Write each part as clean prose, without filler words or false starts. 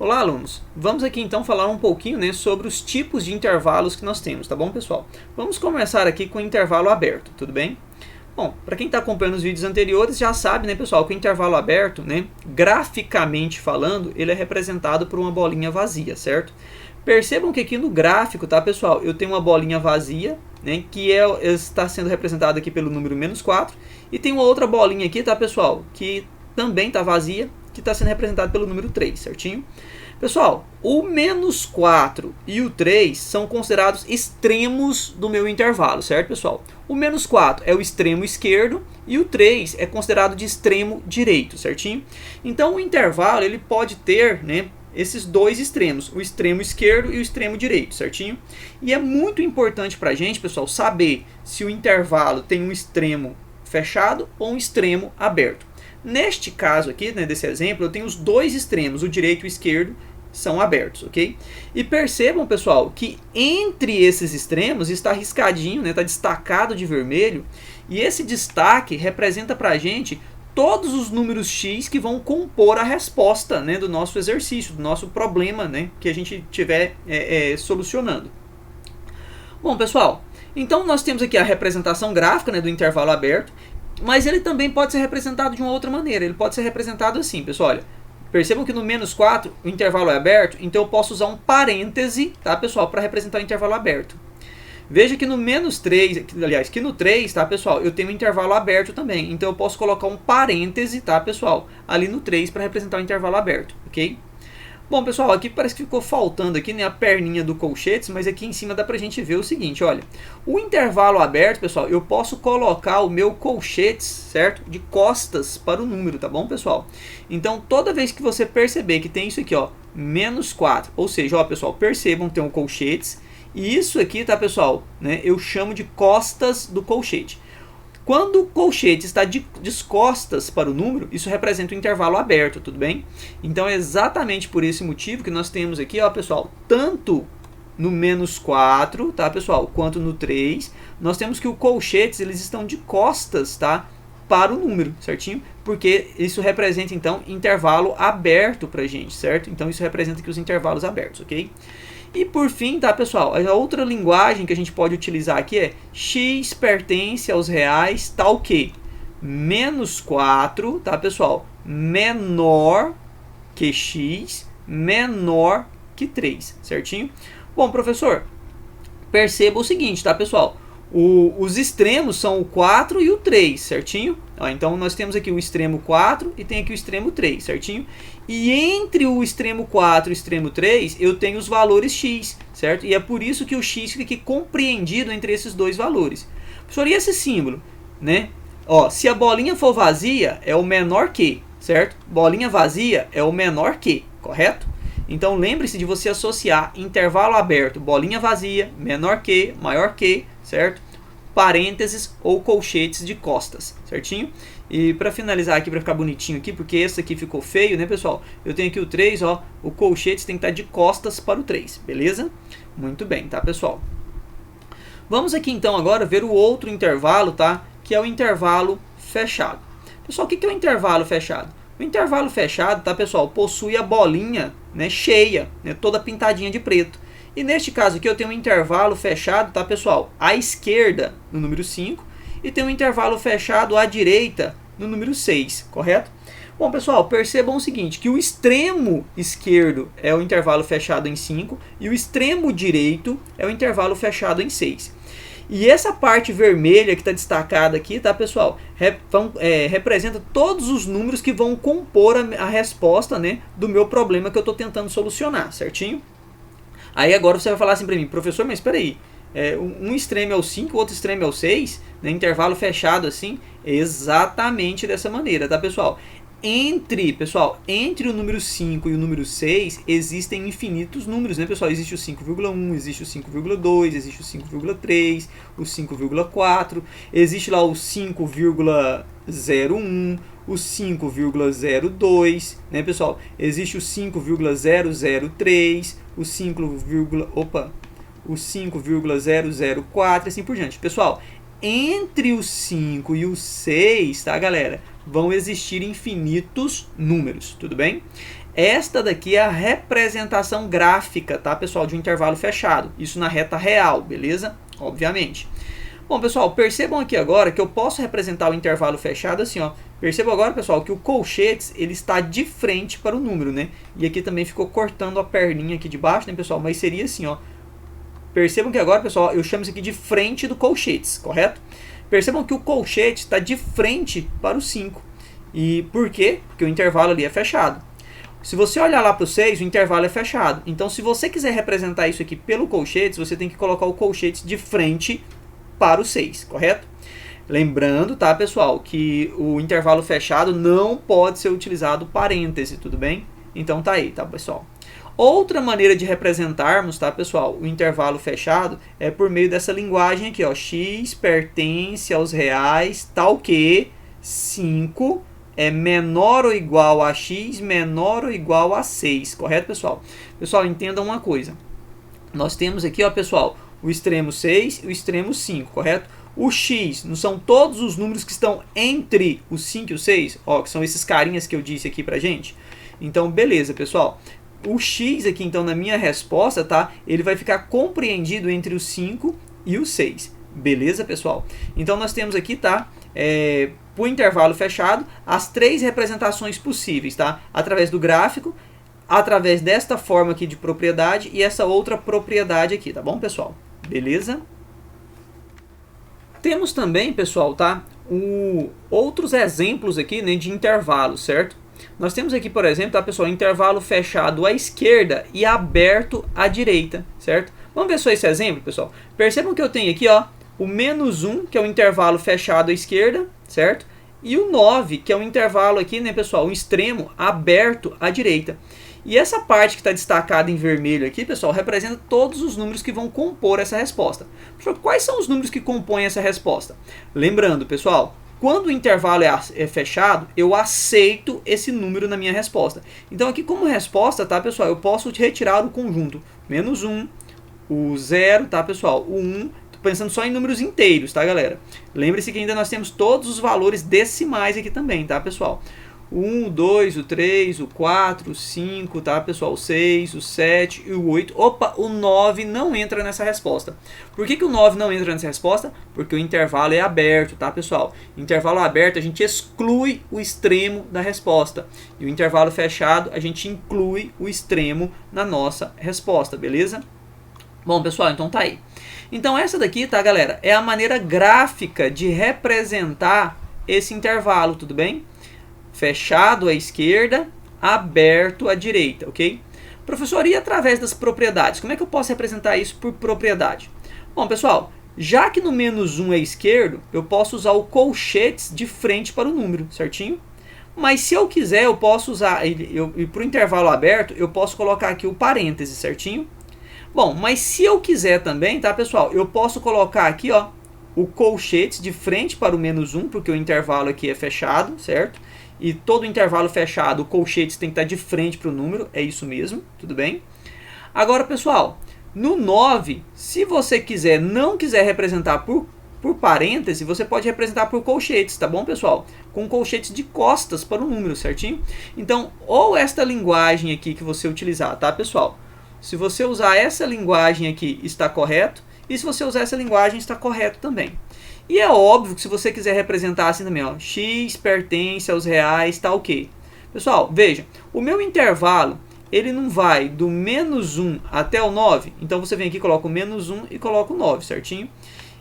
Olá, alunos! Vamos aqui então falar um pouquinho, né, sobre os tipos de intervalos que nós temos, tá bom, pessoal? Vamos começar aqui com o intervalo aberto, tudo bem? Bom, para quem está acompanhando os vídeos anteriores já sabe, né, pessoal, que o intervalo aberto, né, graficamente falando, ele é representado por uma bolinha vazia, certo? Percebam que aqui no gráfico, tá, pessoal, eu tenho uma bolinha vazia, né, que está sendo representada aqui pelo número -4, e tem uma outra bolinha aqui, tá, pessoal, que também está vazia, que está sendo representado pelo número 3, certinho? Pessoal, o -4 e o 3 são considerados extremos do meu intervalo, certo, pessoal? O -4 é o extremo esquerdo e o 3 é considerado de extremo direito, certinho? Então, o intervalo ele pode ter, né, esses dois extremos, o extremo esquerdo e o extremo direito, certinho? E é muito importante para a gente, pessoal, saber se o intervalo tem um extremo fechado ou um extremo aberto. Neste caso aqui, né, desse exemplo, eu tenho os dois extremos, o direito e o esquerdo, são abertos, ok? E percebam, pessoal, que entre esses extremos está riscadinho, né, está destacado de vermelho, e esse destaque representa para a gente todos os números x que vão compor a resposta, né, do nosso exercício, do nosso problema, né, que a gente estiver solucionando. Bom, pessoal, então nós temos aqui a representação gráfica, né, do intervalo aberto, mas ele também pode ser representado de uma outra maneira. Ele pode ser representado assim, pessoal. Olha, percebam que no -4 o intervalo é aberto, então eu posso usar um parêntese, tá, pessoal, para representar o intervalo aberto. Veja que no -3, aliás, que no 3, tá, pessoal, eu tenho um intervalo aberto também. Então eu posso colocar um parêntese, tá, pessoal, ali no 3 para representar o intervalo aberto, ok? Bom, pessoal, aqui parece que ficou faltando aqui, né, a perninha do colchetes, mas aqui em cima dá pra gente ver o seguinte, olha. O intervalo aberto, pessoal, eu posso colocar o meu colchetes, certo? De costas para o número, tá bom, pessoal? Então, toda vez que você perceber que tem isso aqui, ó, -4, ou seja, ó, pessoal, percebam que tem um colchetes, e isso aqui, tá, pessoal, né, eu chamo de costas do colchete. Quando o colchete está de costas para o número, isso representa um intervalo aberto, tudo bem? Então é exatamente por esse motivo que nós temos aqui, ó, pessoal, tanto no -4, tá, pessoal, quanto no 3, nós temos que os colchetes eles estão de costas, tá, para o número, certinho? Porque isso representa, então, intervalo aberto pra gente, certo? Então isso representa aqui os intervalos abertos, ok? E por fim, tá, pessoal, a outra linguagem que a gente pode utilizar aqui é x pertence aos reais tal que -4, tá, pessoal, menor que x, menor que 3, certinho? Bom, professor, perceba o seguinte, tá, pessoal? Os extremos são o 4 e o 3, certinho? Ó, então nós temos aqui o extremo 4 e tem aqui o extremo 3, certinho? E entre o extremo 4 e o extremo 3, eu tenho os valores x, certo? E é por isso que o x fica aqui compreendido entre esses dois valores. Professor, e esse símbolo, né? Ó, se a bolinha for vazia, é o menor que, certo? Bolinha vazia é o menor que, correto? Então lembre-se de você associar intervalo aberto, bolinha vazia, menor que, maior que, certo? Parênteses ou colchetes de costas, certinho? E para finalizar aqui, para ficar bonitinho aqui, porque esse aqui ficou feio, né, pessoal? Eu tenho aqui o 3, ó, o colchete tem que estar de costas para o 3, beleza? Muito bem, tá, pessoal? Vamos aqui então agora ver o outro intervalo, tá? Que é o intervalo fechado. Pessoal, o que é o intervalo fechado? O intervalo fechado, tá, pessoal, possui a bolinha, né, cheia, né, toda pintadinha de preto. E neste caso aqui eu tenho um intervalo fechado, tá, pessoal, à esquerda no número 5 e tem um intervalo fechado à direita no número 6, correto? Bom, pessoal, percebam o seguinte, que o extremo esquerdo é o intervalo fechado em 5 e o extremo direito é o intervalo fechado em 6. E essa parte vermelha que está destacada aqui, tá, pessoal, representa todos os números que vão compor a resposta, né, do meu problema que eu estou tentando solucionar, certinho? Aí agora você vai falar assim para mim, professor, mas espera aí, um extremo é o 5, o outro extremo é o 6, né, intervalo fechado assim, exatamente dessa maneira, tá, pessoal? Entre o número 5 e o número 6 existem infinitos números, né, pessoal? Existe o 5,1, existe o 5,2, existe o 5,3, o 5,4, existe lá o 5,01, o 5,02, né, pessoal? Existe o 5,003, o 5,004 e assim por diante. Pessoal, entre o 5 e o 6, tá, galera? Vão existir infinitos números, tudo bem? Esta daqui é a representação gráfica, tá, pessoal, de um intervalo fechado. Isso na reta real, beleza? Obviamente. Bom, pessoal, percebam aqui agora que eu posso representar o intervalo fechado assim, ó. Percebam agora, pessoal, que o colchetes, ele está de frente para o número, né? E aqui também ficou cortando a perninha aqui de baixo, né, pessoal? Mas seria assim, ó. Percebam que agora, pessoal, eu chamo isso aqui de frente do colchetes, correto? Percebam que o colchete está de frente para o 5. E por quê? Porque o intervalo ali é fechado. Se você olhar lá para o 6, o intervalo é fechado. Então, se você quiser representar isso aqui pelo colchetes, você tem que colocar o colchetes de frente para o 6, correto? Lembrando, tá, pessoal, que o intervalo fechado não pode ser utilizado parêntese, tudo bem? Então tá aí, tá, pessoal? Outra maneira de representarmos, tá, pessoal, o intervalo fechado é por meio dessa linguagem aqui, ó, x pertence aos reais, tal que 5 é menor ou igual a x, menor ou igual a 6, correto, pessoal? Pessoal, entendam uma coisa. Nós temos aqui, ó, pessoal, o extremo 6 e o extremo 5, correto? O x não são todos os números que estão entre o 5 e o 6, ó, que são esses carinhas que eu disse aqui pra gente. Então, beleza, pessoal. O x aqui, então, na minha resposta, tá? Ele vai ficar compreendido entre o 5 e o 6. Beleza, pessoal? Então, nós temos aqui, tá? Por intervalo fechado, as três representações possíveis, tá? Através do gráfico, através desta forma aqui de propriedade e essa outra propriedade aqui, tá bom, pessoal? Beleza? Temos também, pessoal, tá? Outros exemplos aqui, né, de intervalo, certo? Nós temos aqui, por exemplo, tá, pessoal, intervalo fechado à esquerda e aberto à direita, certo? Vamos ver só esse exemplo, pessoal. Percebam que eu tenho aqui, ó, o menos 1, que é o intervalo fechado à esquerda, certo? E o 9, que é o intervalo aqui, né, pessoal, o extremo aberto à direita. E essa parte que está destacada em vermelho aqui, pessoal, representa todos os números que vão compor essa resposta. Professor, quais são os números que compõem essa resposta? Lembrando, pessoal, quando o intervalo é fechado, eu aceito esse número na minha resposta. Então aqui como resposta, tá, pessoal, eu posso retirar o conjunto menos 1, o 0, tá, pessoal, o 1, pensando só em números inteiros, tá, galera? Lembre-se que ainda nós temos todos os valores decimais aqui também, tá, pessoal? O 1, o 2, o 3, o 4, o 5, tá, pessoal? O 6, o 7 e o 8. Opa, o 9 não entra nessa resposta. Por que o 9 não entra nessa resposta? Porque o intervalo é aberto, tá, pessoal? Intervalo aberto, a gente exclui o extremo da resposta. E o intervalo fechado, a gente inclui o extremo na nossa resposta, beleza? Bom, pessoal, então tá aí. Então essa daqui, tá, galera, é a maneira gráfica de representar esse intervalo, tudo bem? Fechado à esquerda, aberto à direita, ok? Professor, e através das propriedades? Como é que eu posso representar isso por propriedade? Bom, pessoal, já que no menos 1 é esquerdo, eu posso usar o colchetes de frente para o número, certinho? Mas se eu quiser, eu posso usar, e para o intervalo aberto, eu posso colocar aqui o parêntese, certinho? Bom, mas se eu quiser também, tá, pessoal, eu posso colocar aqui, ó, o colchetes de frente para o menos 1, porque o intervalo aqui é fechado, certo? E todo intervalo fechado, o colchetes tem que estar de frente para o número, é isso mesmo, tudo bem? Agora, pessoal, no 9, se você não quiser representar por parêntese, você pode representar por colchetes, tá bom, pessoal? Com colchetes de costas para o número, certinho? Então, ou esta linguagem aqui que você utilizar, tá, pessoal? Se você usar essa linguagem aqui, está correto. E se você usar essa linguagem, está correto também. E é óbvio que se você quiser representar assim também, ó, x pertence aos reais, tá ok. Pessoal, veja, o meu intervalo, ele não vai do menos 1 até o 9. Então você vem aqui, coloca o menos 1 e coloca o 9, certinho?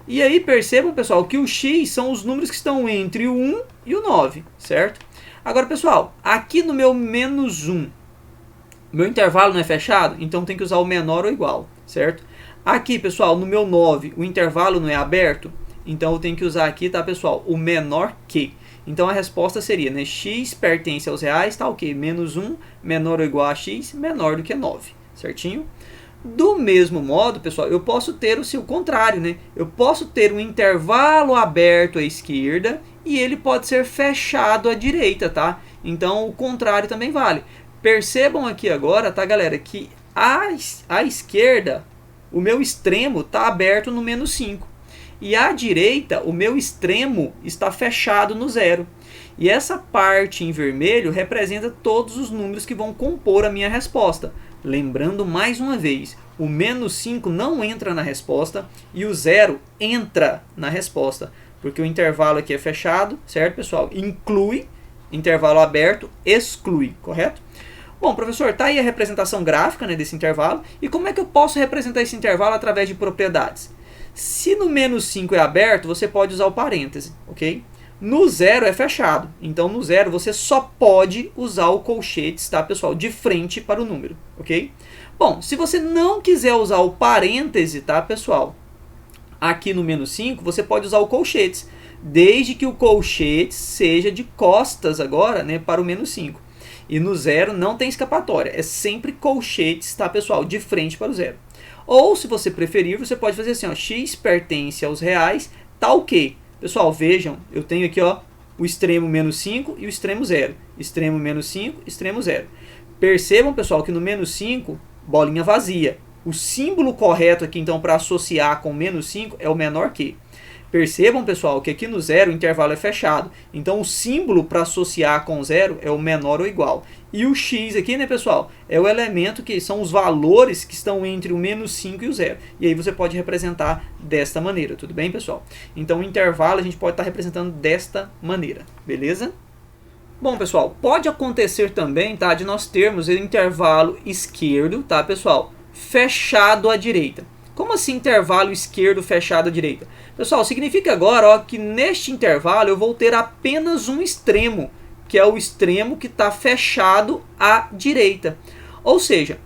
E aí percebam, pessoal, que o x são os números que estão entre o 1 e o 9, certo? Agora, pessoal, aqui no meu menos 1, meu intervalo não é fechado, então tem que usar o menor ou igual, certo? Aqui, pessoal, no meu 9, o intervalo não é aberto, então eu tenho que usar aqui, tá, pessoal, o menor que. Então a resposta seria, né, x pertence aos reais, tá ok, menos 1, menor ou igual a x, menor do que 9, certinho? Do mesmo modo, pessoal, eu posso ter o seu contrário, né? Eu posso ter um intervalo aberto à esquerda e ele pode ser fechado à direita, tá? Então o contrário também vale. Percebam aqui agora, tá, galera, que à esquerda, o meu extremo está aberto no menos 5. E à direita, o meu extremo está fechado no 0. E essa parte em vermelho representa todos os números que vão compor a minha resposta. Lembrando mais uma vez, o menos 5 não entra na resposta e o 0 entra na resposta, porque o intervalo aqui é fechado, certo, pessoal? Inclui, intervalo aberto, exclui, correto? Bom, professor, tá aí a representação gráfica, né, desse intervalo. E como é que eu posso representar esse intervalo através de propriedades? Se no menos 5 é aberto, você pode usar o parêntese, ok? No 0 é fechado, então no 0 você só pode usar o colchetes, tá, pessoal? De frente para o número, ok? Bom, se você não quiser usar o parêntese, tá, pessoal? Aqui no menos 5, você pode usar o colchetes, desde que o colchetes seja de costas agora, né, para o menos 5. E no 0 não tem escapatória, é sempre colchetes, tá, pessoal? De frente para o 0. Ou, se você preferir, você pode fazer assim, ó, x pertence aos reais, tal que. Pessoal, vejam, eu tenho aqui, ó, o extremo menos 5 e o extremo 0. Extremo menos 5, extremo 0. Percebam, pessoal, que no menos 5, bolinha vazia. O símbolo correto aqui, então, para associar com menos 5 é o menor que. Percebam, pessoal, que aqui no 0 o intervalo é fechado. Então, o símbolo para associar com 0 é o menor ou igual. E o x aqui, né, pessoal, é o elemento que são os valores que estão entre o menos 5 e o 0. E aí você pode representar desta maneira, tudo bem, pessoal? Então, o intervalo a gente pode estar representando desta maneira, beleza? Bom, pessoal, pode acontecer também, tá, de nós termos o intervalo esquerdo, tá, pessoal, fechado à direita. Como assim intervalo esquerdo fechado à direita? Pessoal, significa agora, ó, que neste intervalo eu vou ter apenas um extremo, que é o extremo que está fechado à direita. Ou seja,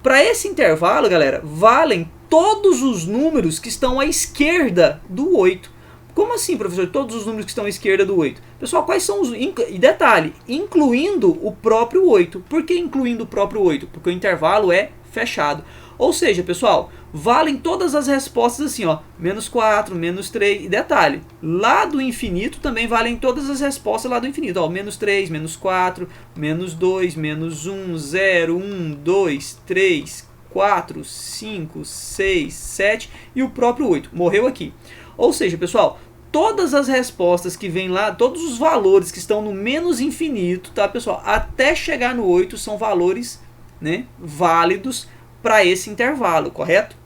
para esse intervalo, galera, valem todos os números que estão à esquerda do 8. Como assim, professor? Todos os números que estão à esquerda do 8? Pessoal, quais são os... E detalhe, incluindo o próprio 8. Por que incluindo o próprio 8? Porque o intervalo é fechado. Ou seja, pessoal, valem todas as respostas assim, ó, menos 4, menos 3, e detalhe, lá do infinito também valem todas as respostas lá do infinito, ó, menos 3, menos 4, menos 2, menos 1, 0, 1, 2, 3, 4, 5, 6, 7 e o próprio 8, morreu aqui. Ou seja, pessoal, todas as respostas que vêm lá, todos os valores que estão no menos infinito, tá, pessoal, até chegar no 8 são valores, né, válidos para esse intervalo, correto?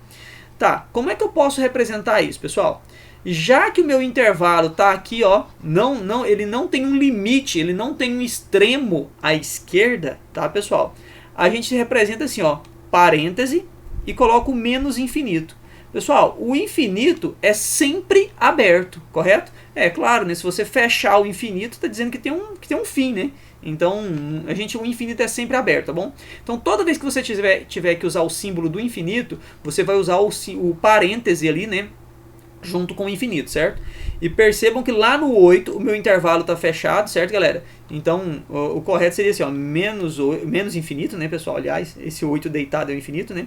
Tá, como é que eu posso representar isso, pessoal? Já que o meu intervalo está aqui, ó, ele não tem um limite, ele não tem um extremo à esquerda, tá, pessoal? A gente representa assim, ó, parêntese e coloca o menos infinito. Pessoal, o infinito é sempre aberto, correto? É claro, né? Se você fechar o infinito, está dizendo que tem um fim, né? Então, o infinito é sempre aberto, tá bom? Então, toda vez que você tiver que usar o símbolo do infinito, você vai usar o parêntese ali, né? Junto com o infinito, certo? E percebam que lá no 8 o meu intervalo está fechado, certo, galera? Então, o correto seria assim, ó, menos infinito, né, pessoal? Aliás, esse 8 deitado é o infinito, né?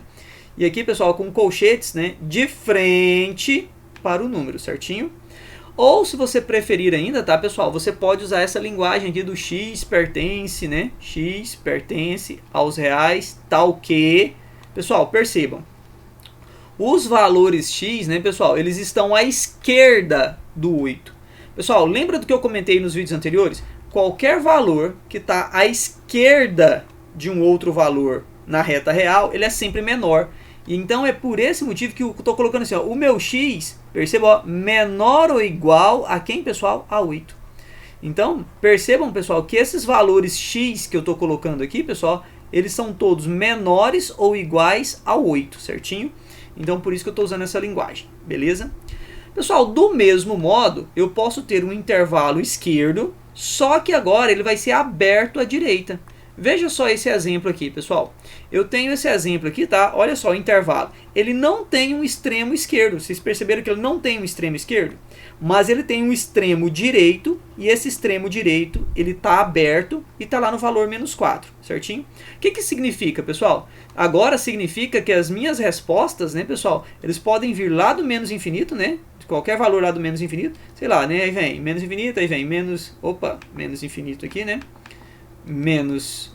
E aqui, pessoal, com colchetes, né, de frente para o número, certinho? Ou, se você preferir ainda, tá, pessoal, você pode usar essa linguagem aqui do x pertence, né? X pertence aos reais, tal que... Pessoal, percebam. Os valores x, né, pessoal, eles estão à esquerda do 8. Pessoal, lembra do que eu comentei nos vídeos anteriores? Qualquer valor que está à esquerda de um outro valor na reta real, ele é sempre menor. E então é por esse motivo que eu estou colocando assim, ó, o meu x, perceba, ó, menor ou igual a quem, pessoal? A 8. Então, percebam, pessoal, que esses valores x que eu estou colocando aqui, pessoal, eles são todos menores ou iguais a 8, certinho? Então, por isso que eu estou usando essa linguagem, beleza? Pessoal, do mesmo modo, eu posso ter um intervalo esquerdo, só que agora ele vai ser aberto à direita. Veja só esse exemplo aqui, pessoal. Eu tenho esse exemplo aqui, tá? Olha só o intervalo. Ele não tem um extremo esquerdo. Vocês perceberam que ele não tem um extremo esquerdo? Mas ele tem um extremo direito, e esse extremo direito, ele está aberto e está lá no valor menos 4, certinho? O que significa, pessoal? Agora significa que as minhas respostas, né, pessoal, eles podem vir lá do menos infinito, né? De qualquer valor lá do menos infinito, sei lá, né? Aí vem menos infinito, aí vem menos infinito aqui, né? Menos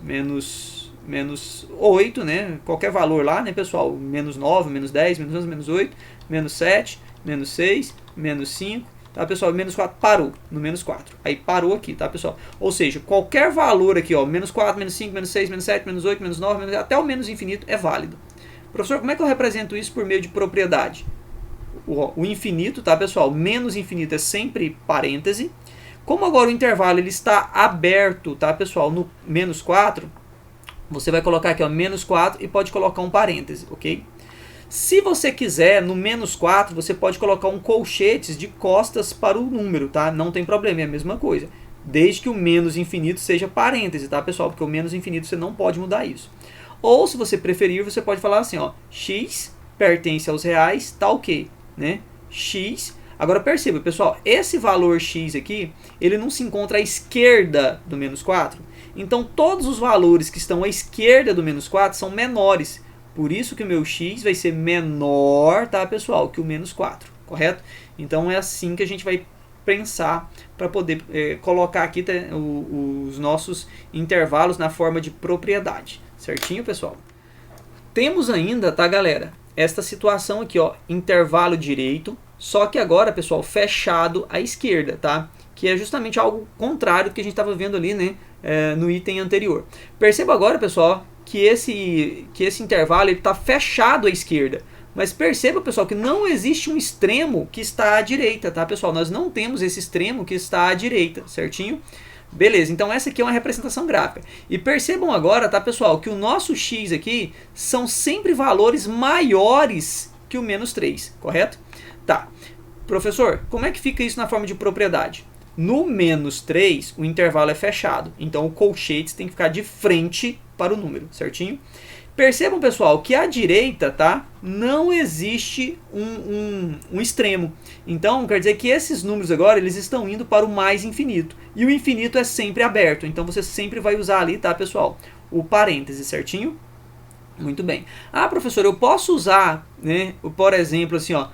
8, né? Qualquer valor lá, né, pessoal? Menos 9, menos 10, menos 11, menos 8, menos 7, menos 6, menos 5 tá, pessoal? Menos 4 parou no menos 4. Aí parou aqui, tá, pessoal? Ou seja, qualquer valor aqui, ó, menos 4, menos 5, menos 6, menos 7, menos 8, menos 9, até o menos infinito é válido. Professor, como é que eu represento isso por meio de propriedade? O infinito, tá, pessoal? Menos infinito é sempre parêntese. Como agora o intervalo ele está aberto, tá, pessoal, no menos 4, você vai colocar aqui, ó, menos 4 e pode colocar um parêntese, ok? Se você quiser, no menos 4, você pode colocar um colchetes de costas para o número, tá? Não tem problema, é a mesma coisa. Desde que o menos infinito seja parêntese, tá, pessoal? Porque o menos infinito você não pode mudar isso. Ou, se você preferir, você pode falar assim, ó, x pertence aos reais, tá ok, né? X. Agora perceba, pessoal, esse valor x aqui, ele não se encontra à esquerda do menos 4. Então, todos os valores que estão à esquerda do menos 4 são menores. Por isso que o meu x vai ser menor, tá, pessoal, que o menos 4, correto? Então, é assim que a gente vai pensar para poder colocar aqui os nossos intervalos na forma de propriedade. Certinho, pessoal? Temos ainda, tá, galera, esta situação aqui, ó, intervalo direito, só que agora, pessoal, fechado à esquerda, tá? Que é justamente algo contrário do que a gente estava vendo ali, né, no item anterior. Perceba agora, pessoal, que esse intervalo está fechado à esquerda. Mas perceba, pessoal, que não existe um extremo que está à direita, tá, pessoal? Nós não temos esse extremo que está à direita, certinho? Beleza, então essa aqui é uma representação gráfica. E percebam agora, tá, pessoal, que o nosso x aqui são sempre valores maiores que o menos 3, correto? Tá. Professor, como é que fica isso na forma de propriedade? No menos 3, o intervalo é fechado. Então, o colchetes tem que ficar de frente para o número, certinho? Percebam, pessoal, que à direita, tá, não existe um extremo. Então, quer dizer que esses números agora, eles estão indo para o mais infinito. E o infinito é sempre aberto. Então, você sempre vai usar ali, tá, pessoal, o parêntese, certinho? Muito bem. Ah, professor, eu posso usar, né, por exemplo, assim, ó,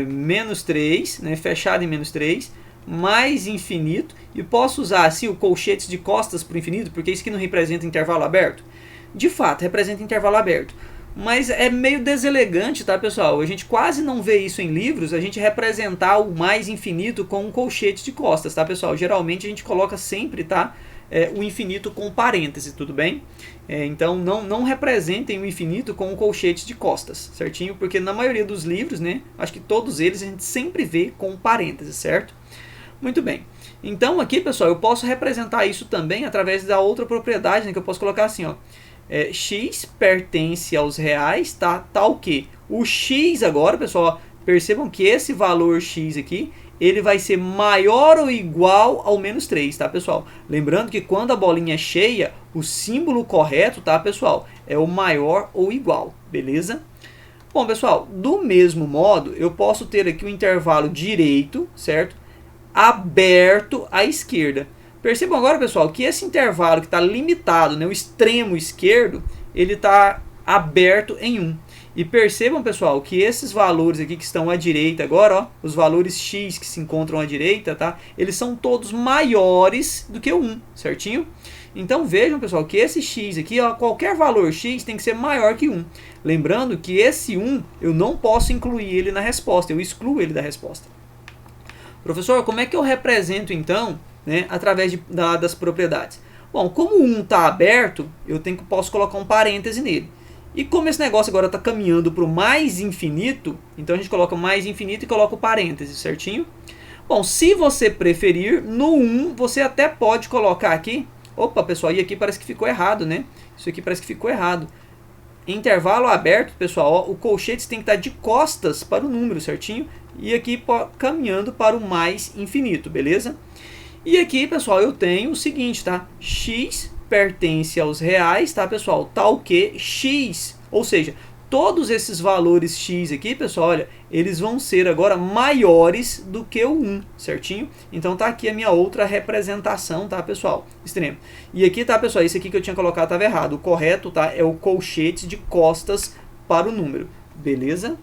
menos 3, né, fechado em menos 3, mais infinito, e posso usar assim o colchetes de costas para o infinito, porque isso aqui não representa intervalo aberto? De fato, representa intervalo aberto. Mas é meio deselegante, tá, pessoal? A gente quase não vê isso em livros, a gente representar o mais infinito com um colchete de costas, tá, pessoal? Geralmente a gente coloca sempre, tá, o infinito com parêntese, tudo bem? Então não representem o infinito com um colchete de costas, certinho? Porque na maioria dos livros, né, acho que todos eles a gente sempre vê com parêntese, certo? Muito bem. Então aqui, pessoal, eu posso representar isso também através da outra propriedade, né, que eu posso colocar assim, ó. X pertence aos reais, tá o quê? O x agora, pessoal, percebam que esse valor x aqui, ele vai ser maior ou igual ao menos 3, tá, pessoal? Lembrando que quando a bolinha é cheia, o símbolo correto, tá, pessoal, é o maior ou igual, beleza? Bom, pessoal, do mesmo modo, eu posso ter aqui o intervalo direito, certo? Aberto à esquerda. Percebam agora, pessoal, que esse intervalo que está limitado, né, o extremo esquerdo, ele está aberto em 1. E percebam, pessoal, que esses valores aqui que estão à direita agora, ó, os valores x que se encontram à direita, tá, eles são todos maiores do que o 1, certinho? Então vejam, pessoal, que esse x aqui, ó, qualquer valor x tem que ser maior que 1. Lembrando que esse 1 eu não posso incluir ele na resposta, eu excluo ele da resposta. Professor, como é que eu represento então, né, através das propriedades? Bom, como o 1 está aberto, eu posso colocar um parêntese nele. E como esse negócio agora está caminhando para o mais infinito, então a gente coloca mais infinito e coloca o parêntese, certinho? Bom, se você preferir, no 1 você até pode colocar aqui... Opa, pessoal, e aqui parece que ficou errado, né? Isso aqui parece que ficou errado. Intervalo aberto, pessoal, ó, o colchete tem que estar de costas para o número, certinho? E aqui caminhando para o mais infinito, beleza? E aqui, pessoal, eu tenho o seguinte, tá? X pertence aos reais, tá, pessoal? Tal que x, ou seja, todos esses valores x aqui, pessoal, olha, eles vão ser agora maiores do que o 1, certinho? Então tá aqui a minha outra representação, tá, pessoal? Extremo. E aqui, tá, pessoal, esse aqui que eu tinha colocado estava errado. O correto, tá, é o colchete de costas para o número, beleza?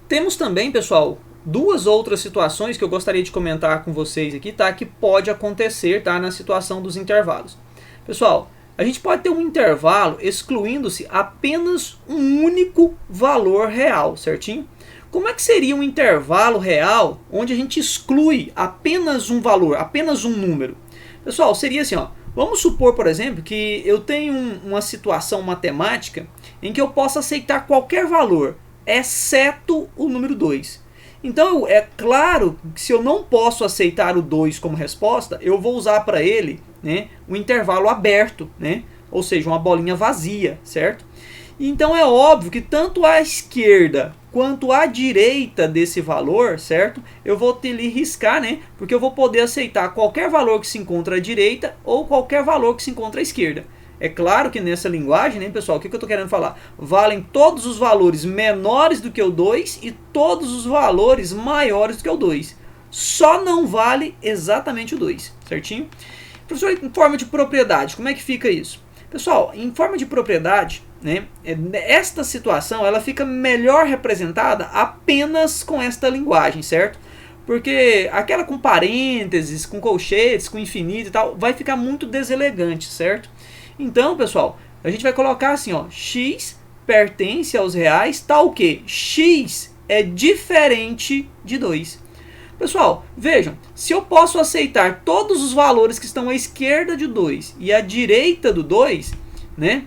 Temos também, pessoal, duas outras situações que eu gostaria de comentar com vocês aqui, tá, que pode acontecer, tá, na situação dos intervalos. Pessoal, a gente pode ter um intervalo excluindo-se apenas um único valor real, certinho? Como é que seria um intervalo real onde a gente exclui apenas um valor, apenas um número? Pessoal, seria assim, ó. Vamos supor, por exemplo, que eu tenho uma situação matemática em que eu possa aceitar qualquer valor, exceto o número 2. Então, é claro que se eu não posso aceitar o 2 como resposta, eu vou usar para ele, né, um intervalo aberto, né, ou seja, uma bolinha vazia, certo? Então é óbvio que tanto à esquerda quanto à direita desse valor, certo? Eu vou ter que riscar, né? Porque eu vou poder aceitar qualquer valor que se encontra à direita ou qualquer valor que se encontra à esquerda. É claro que nessa linguagem, né, pessoal, o que eu estou querendo falar? Valem todos os valores menores do que o 2 e todos os valores maiores do que o 2. Só não vale exatamente o 2, certinho? Professor, em forma de propriedade, como é que fica isso? Pessoal, em forma de propriedade, né, esta situação ela fica melhor representada apenas com esta linguagem, certo? Porque aquela com parênteses, com colchetes, com infinito e tal, vai ficar muito deselegante, certo? Então, pessoal, a gente vai colocar assim, ó, x pertence aos reais, tal que x é diferente de 2. Pessoal, vejam, se eu posso aceitar todos os valores que estão à esquerda de 2 e à direita do 2, né,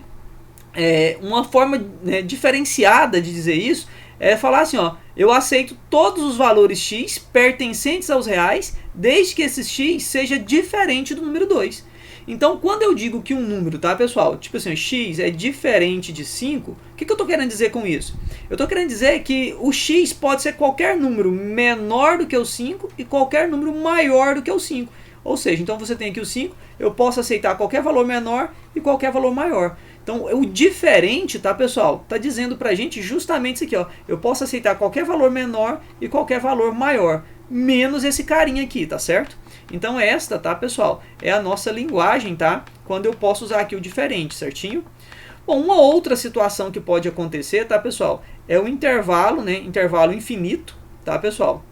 uma forma, né, diferenciada de dizer isso é falar assim, ó, eu aceito todos os valores x pertencentes aos reais, desde que esse x seja diferente do número 2. Então, quando eu digo que um número, tá, pessoal, tipo assim, x é diferente de 5, o que eu estou querendo dizer com isso? Eu estou querendo dizer que o x pode ser qualquer número menor do que o 5 e qualquer número maior do que o 5. Ou seja, então você tem aqui o 5, eu posso aceitar qualquer valor menor e qualquer valor maior. Então, o diferente, tá, pessoal, tá dizendo pra gente justamente isso aqui, ó. Eu posso aceitar qualquer valor menor e qualquer valor maior, menos esse carinha aqui, tá certo? Então esta, tá, pessoal, é a nossa linguagem, tá? Quando eu posso usar aqui o diferente, certinho? Bom, uma outra situação que pode acontecer, tá, pessoal, é o intervalo, né? Intervalo infinito, tá, pessoal?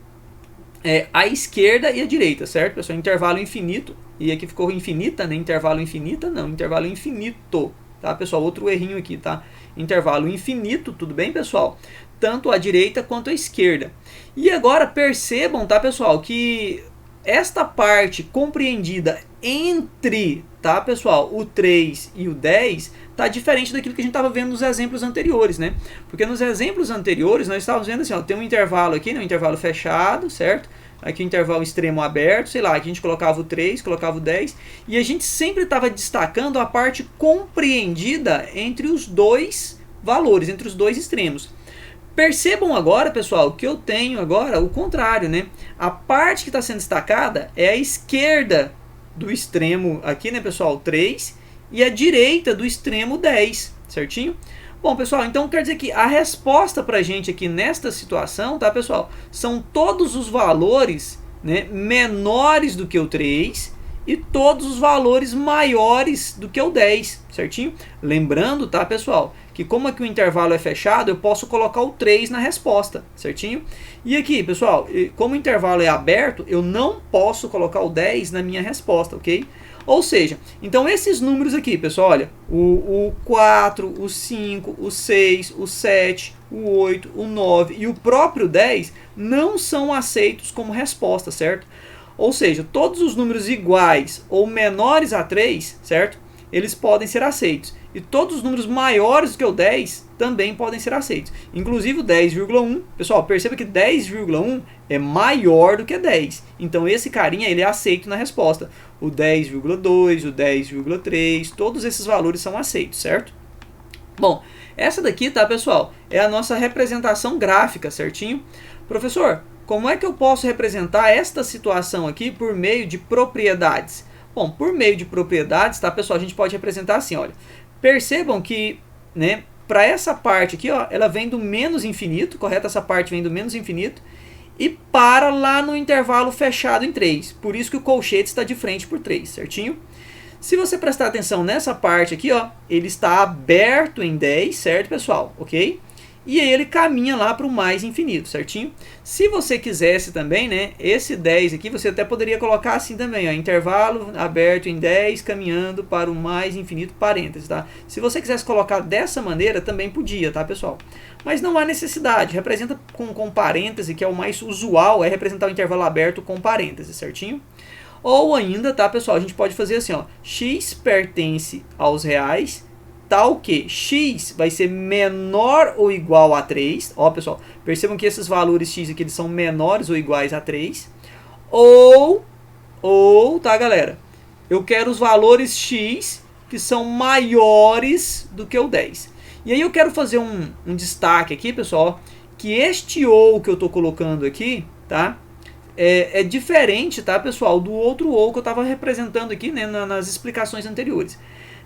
A esquerda e a direita, certo, pessoal? Intervalo infinito, e aqui ficou infinita, né? Intervalo infinita, não, intervalo infinito, tá, pessoal? Outro errinho aqui, tá? Intervalo infinito, tudo bem, pessoal? Tanto à direita quanto à esquerda. E agora percebam, tá, pessoal, que esta parte compreendida entre, tá, pessoal, o 3 e o 10 tá diferente daquilo que a gente estava vendo nos exemplos anteriores, né? Porque nos exemplos anteriores nós estávamos vendo assim, ó, tem um intervalo aqui, né, um intervalo fechado, certo? Aqui um intervalo extremo aberto, sei lá, aqui a gente colocava o 3, colocava o 10, e a gente sempre estava destacando a parte compreendida entre os dois valores, entre os dois extremos. Percebam agora, pessoal, que eu tenho agora o contrário, né? A parte que está sendo destacada é a esquerda do extremo aqui, né, pessoal, 3, e a direita do extremo 10, certinho? Bom, pessoal, então quer dizer que a resposta para a gente aqui nesta situação, tá, pessoal, são todos os valores, né, menores do que o 3 e todos os valores maiores do que o 10, certinho? Lembrando, tá, pessoal, que como aqui o intervalo é fechado, eu posso colocar o 3 na resposta, certinho? E aqui, pessoal, como o intervalo é aberto, eu não posso colocar o 10 na minha resposta, ok? Ou seja, então esses números aqui, pessoal, olha, o 4, o 5, o 6, o 7, o 8, o 9 e o próprio 10 não são aceitos como resposta, certo? Ou seja, todos os números iguais ou menores a 3, certo? Eles podem ser aceitos. E todos os números maiores do que o 10 também podem ser aceitos. Inclusive o 10,1. Pessoal, perceba que 10,1 é maior do que 10. Então esse carinha ele é aceito na resposta. O 10,2, o 10,3, todos esses valores são aceitos, certo? Bom, essa daqui, tá, pessoal, é a nossa representação gráfica, certinho? Professor, como é que eu posso representar esta situação aqui por meio de propriedades? Bom, por meio de propriedades, tá, pessoal, a gente pode representar assim, olha. Percebam que, né, para essa parte aqui, ó, ela vem do menos infinito, correto? Essa parte vem do menos infinito e para lá no intervalo fechado em 3. Por isso que o colchete está de frente por 3, certinho? Se você prestar atenção nessa parte aqui, ó, ele está aberto em 10, certo, pessoal? Ok? e aí ele caminha lá para o mais infinito, certinho? Se você quisesse também, né, esse 10 aqui, você até poderia colocar assim também, ó, intervalo aberto em 10, caminhando para o mais infinito, parênteses, tá? Se você quisesse colocar dessa maneira, também podia, tá, pessoal? Mas não há necessidade, representa com parêntese, que é o mais usual, é representar o intervalo aberto com parênteses, certinho? Ou ainda, tá, pessoal, a gente pode fazer assim, ó, x pertence aos reais, tal que x vai ser menor ou igual a 3. Ó, pessoal, percebam que esses valores x aqui eles são menores ou iguais a 3. Ou, tá, galera? Eu quero os valores x que são maiores do que o 10. E aí eu quero fazer um destaque aqui, pessoal, que este ou que eu estou colocando aqui, tá? É diferente, tá, pessoal, do outro ou que eu estava representando aqui, né, nas explicações anteriores.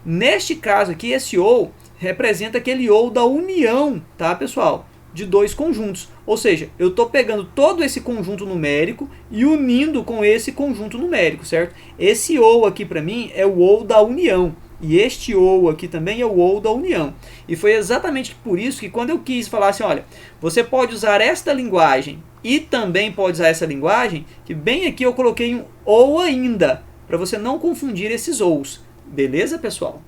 Neste caso aqui, esse ou representa aquele ou da união, tá, pessoal, de dois conjuntos. Ou seja, eu estou pegando todo esse conjunto numérico e unindo com esse conjunto numérico, certo? Esse ou aqui para mim é o ou da união. E este ou aqui também é o ou da união. E foi exatamente por isso que quando eu quis falar assim, olha, você pode usar esta linguagem e também pode usar essa linguagem, que bem aqui eu coloquei um ou ainda, para você não confundir esses ous. Beleza, pessoal?